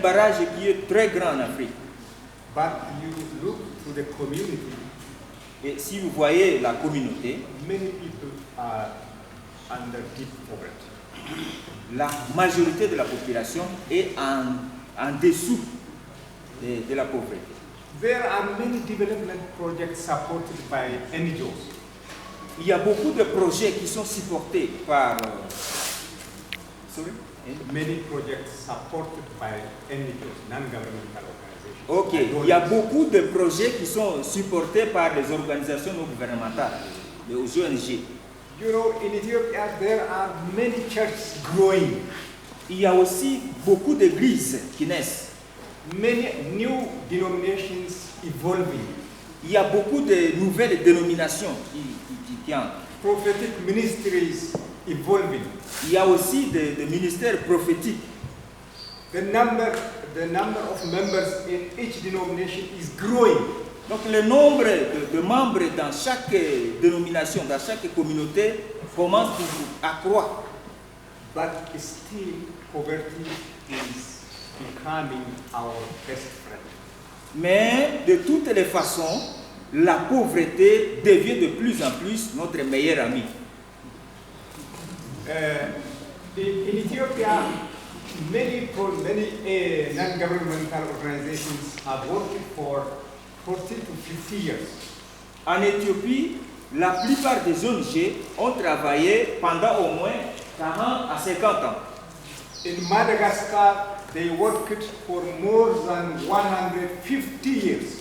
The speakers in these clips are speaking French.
barrage qui est très grand en Afrique. But you look to the community. Et si vous voyez la communauté, Many people are under deep poverty. la majorité de la population est en dessous de la pauvreté. There are many development projects supported by NGOs. Il y a beaucoup de projets qui sont supportés par... Many projects supported by NGOs, non-governmental organizations. Ok, il y a beaucoup de projets qui sont supportés par les organisations non gouvernementales, les ONG. You know, in Ethiopia there are many churches growing. Il y a aussi beaucoup d'églises qui naissent. Many new denominations evolving. Il y a beaucoup de nouvelles dénominations qui entrent. Prophetic ministries evolving. Il y a aussi des ministères prophétiques. The number of members in each denomination is growing. Donc le nombre de membres dans chaque dénomination, dans chaque communauté commence à croître. But still poverty is becoming our best friend. Mais de toutes les façons, la pauvreté devient de plus en plus notre meilleur ami. In Ethiopia, many non-governmental organizations have worked for 40 to 50 years. En Éthiopie, la plupart des ONG ont travaillé pendant au moins 40 à 50 ans. In Madagascar, they worked for more than 150 years.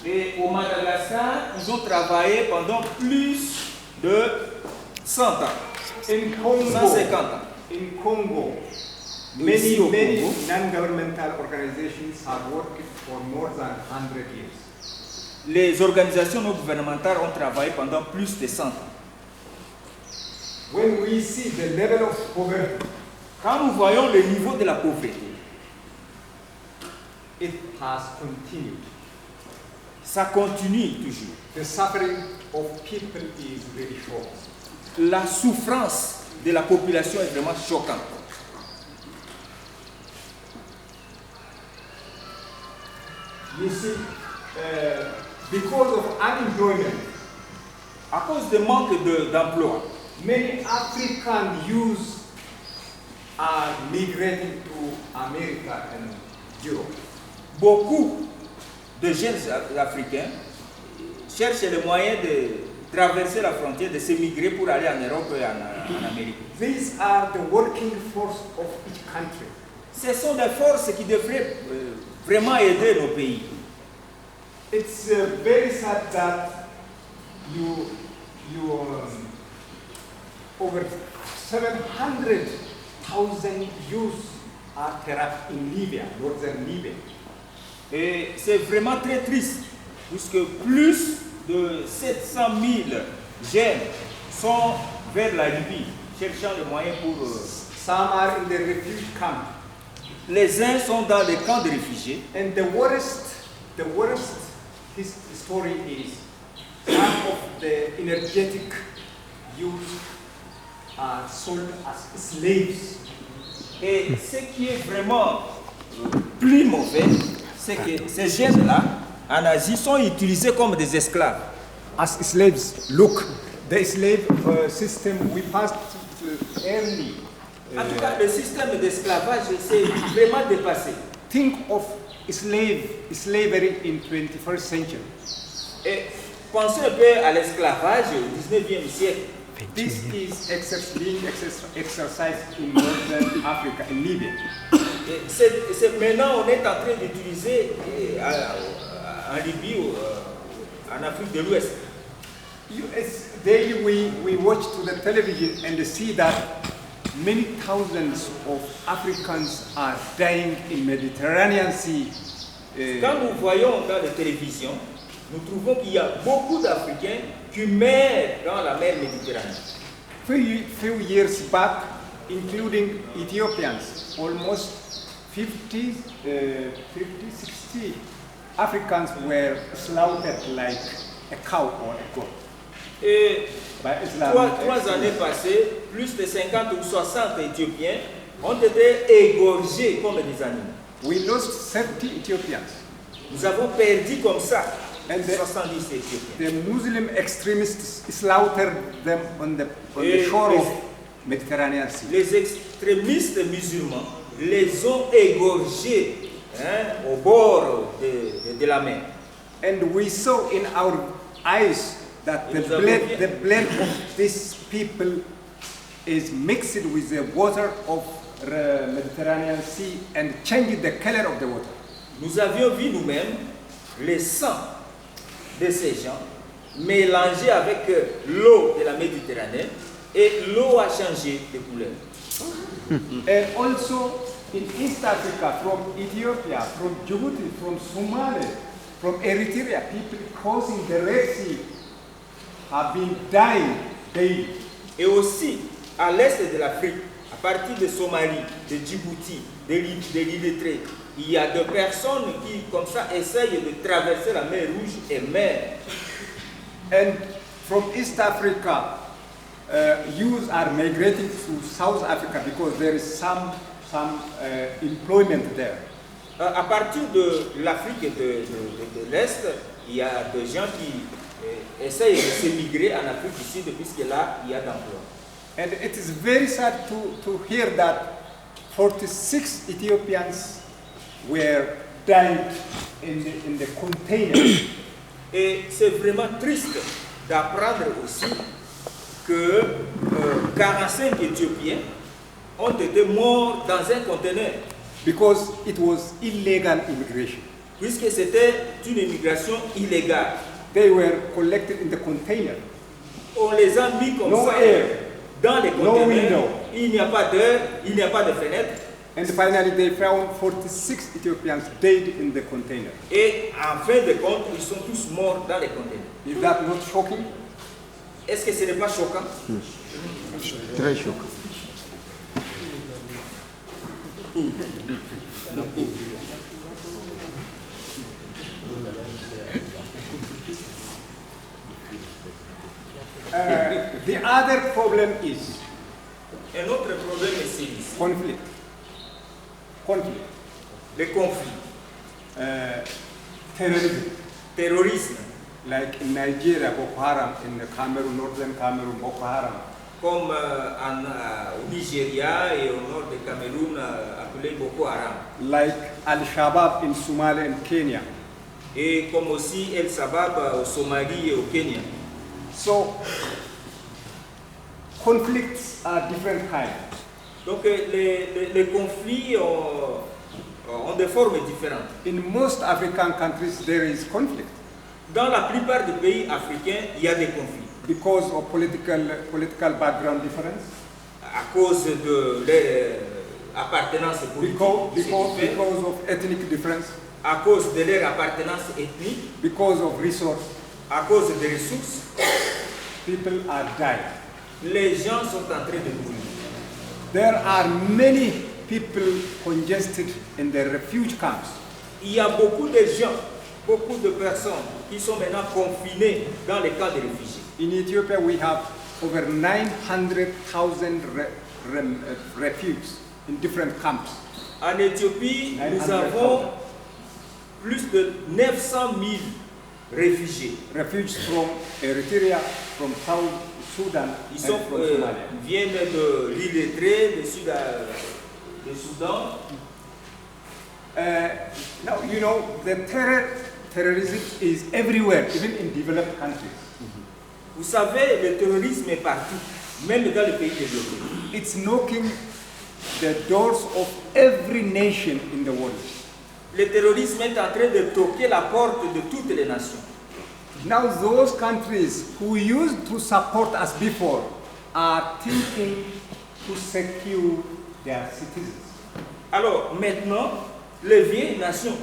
Et au Madagascar, ils ont travaillé pendant plus de 100 ans. In Congo, 150 ans. in Congo, Ici au many Congo, non-governmental organizations have worked for more than 100 years. les organisations non gouvernementales ont travaillé pendant plus de 100 ans. When we see the level of poverty, Quand nous voyons le niveau de la pauvreté, it has continued. ça continue toujours. The suffering of people is very short. La souffrance de la population est vraiment choquante. You see, because of unemployment, À cause du manque d'emploi, many African youths are migrating to America and Europe. beaucoup de jeunes Africains cherchent les moyens de traverser la frontière, de s'émigrer pour aller en Europe et en Amérique. These are the working force of each country. Ce sont des forces qui devraient vraiment aider nos pays. It's very sad that over 700,000 youths are trapped in Libya, northern Libya. Et c'est vraiment très triste, puisque plus de 700 000 jeunes sont vers la Libye, cherchant les moyens pour... Some are in the refugee camp. Les uns sont dans les camps de réfugiés. And the worst his story is some of the energetic youth are sold as slaves. Et ce qui est vraiment plus mauvais, c'est que ces jeunes-là, en Asie, sont utilisés comme des esclaves. As slaves, look, the slave system we passed early. En tout cas, le système d'esclavage s'est vraiment dépassé. Think of slavery in 21st century. Et pensez un peu à l'esclavage au 19e siècle. This is being exercised in northern Africa, in Libya. Maintenant, on est en train d'utiliser en Libye, en Afrique de l'Ouest. Daily we watch to the television and see that many thousands of Africans are dying in Mediterranean Sea. Quand nous voyons dans la télévision, nous trouvons qu'il y a beaucoup d'Africains qui meurent dans la mer Méditerranée. Few years back, including Ethiopians, almost 50, 60 Africans were slaughtered like a cow or a goat. Et trois années passées, plus de 50 ou 60 Éthiopiens ont été égorgés comme des animaux. We lost 70 Ethiopians. Nous avons perdu comme ça And 70 Éthiopiens. the Muslim extremists slaughtered them on the shore of Mediterranean Sea. Les extrémistes musulmans les ont égorgés au bord de la mer. And we saw in our eyes that the blood of these people is mixed with the water of the Mediterranean Sea and changed the color of the water. Nous avions vu nous-mêmes le sang de ces gens mélangé avec l'eau de la Méditerranée et l'eau a changé de couleur. And also in East Africa, from Ethiopia, from Djibouti, from Somalia, from Eritrea, people crossing the Red Sea have been dying daily. Et aussi à l'est de l'Afrique, à partir de Somalie, de Djibouti, de l'Érythrée, il y a des personnes qui, comme ça, essayent de traverser la mer Rouge et mer. And from East Africa, youths are migrating to South Africa because there is some employment there. À partir de l'Afrique et de l'Est, il y a des gens qui essayent de s'émigrer en Afrique du Sud puisque là, il y a d'emploi. And it is very sad to hear that 46 Ethiopians were dying in the container. Et c'est vraiment triste d'apprendre aussi que 45 Éthiopiens ont été morts dans un conteneur. Because it was illegal immigration. Puisque c'était une immigration illégale. They were collected in the container. On les a mis comme No ça air. dans les No conteneurs. window. Il n'y a pas d'air, il n'y a pas de fenêtre. And finally they found 46 Ethiopians dead in the container. Et en fin de compte, ils sont tous morts dans les conteneurs. Is that not shocking? Est-ce que ce n'est pas choquant? Très choquant. The other problem is Un autre problème est celui-ci. conflict. Les conflits, Terrorism. terrorisme, Like in Nigeria, Boko Haram, in the Cameroon, northern Cameroon, Boko Haram. comme au Nigeria et au nord du Cameroun, appelé Boko Haram. Like Al-Shabaab in Somalia and Kenya. Et comme aussi El Sabab au Somalie et au Kenya. So, conflicts are different kinds. Donc les conflits ont des formes différentes. In most African countries, there is conflict Dans la plupart des pays africains, il y a des conflits. because of political background difference, À cause de leur appartenance politique, because of ethnic difference, à cause de leur appartenance ethnique, because of resource, à cause des ressources, people are dying. les gens sont en train de mourir. There are many people congested in the refuge camps. Il y a beaucoup de gens, beaucoup de personnes qui sont maintenant confinées dans les camps de réfugiés. In Ethiopia, we have over 900,000 refugees in different camps. En Éthiopie, nous 900,000. avons plus de 900 000 réfugiés. Refugees from Eritrea, from South Sudan, Ils, and sont, from Somalia. viennent de l'Érythrée, du Soudan. Now, you know, the terrorism is everywhere, even in developed countries. Vous savez, le terrorisme est partout, même dans les pays développés. It's knocking the doors of every nation in the world. Le terrorisme est en train de toquer la porte de toutes les nations. Now, those countries who used to support us before are thinking to secure their citizens. Alors maintenant, les vieilles nations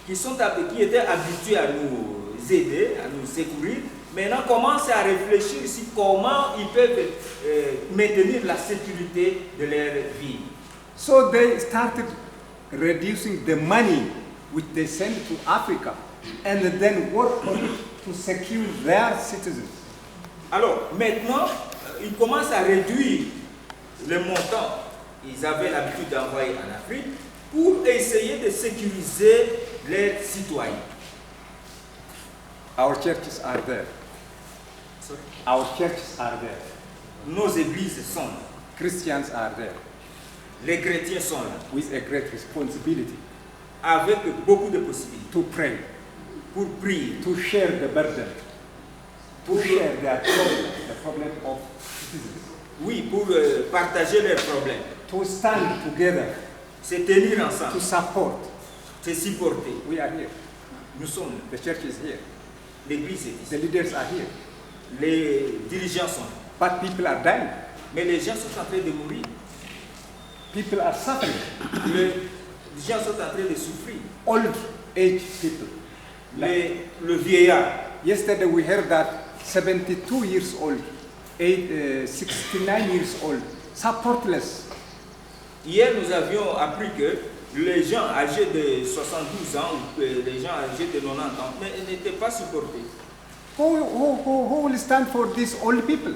qui étaient habituées à nous aider, à nous secourir, maintenant commencent à réfléchir sur comment ils peuvent maintenir la sécurité de leur vie. So they started reducing the money which they send to Africa and then work on it to secure their citizens. Alors maintenant, ils commencent à réduire le montant qu'ils avaient l'habitude d'envoyer en Afrique pour essayer de sécuriser leurs citoyens. Our churches are there. Sorry. Our churches are there. Nos églises sont là. Christians are there Les chrétiens sont là. with a great responsibility Avec beaucoup de possibilités. to pray, Pour prier. to share the burden, to share their problem, the problem of citizens, Oui, pour partager leurs problèmes. to stand together, Se tenir to ensemble. support. Se supporter. We are here. Nous sommes là. The church is here. L'église est ici. The leaders are here. Les dirigeants sont là. But people are dying. Mais les gens sont en train de mourir. People are suffering. Les gens sont en train de souffrir. Old age people. Le vieillard. Yesterday we heard that 72 years old, 69 years old, supportless. Hier, nous avions appris que les gens âgés de 72 ans ou les gens âgés de 90 ans n'étaient pas supportés. Who will stand for these old people?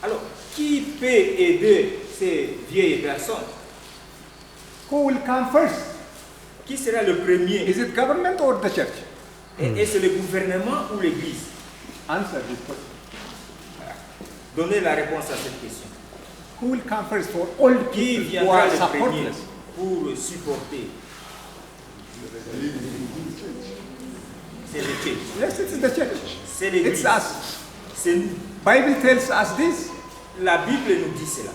Alors, qui peut aider ces vieilles personnes? Who will come first? Qui sera le premier? Is it government or the church? Et c'est le gouvernement ou l'Église? Answer this question. Donnez la réponse à cette question. Who will come first for old Qui people who viendra are le premier supportless? pour supporter? C'est le church. Yes, it is the church. C'est l'Église. It's us. C'est nous. Bible tells us this. La Bible nous dit cela.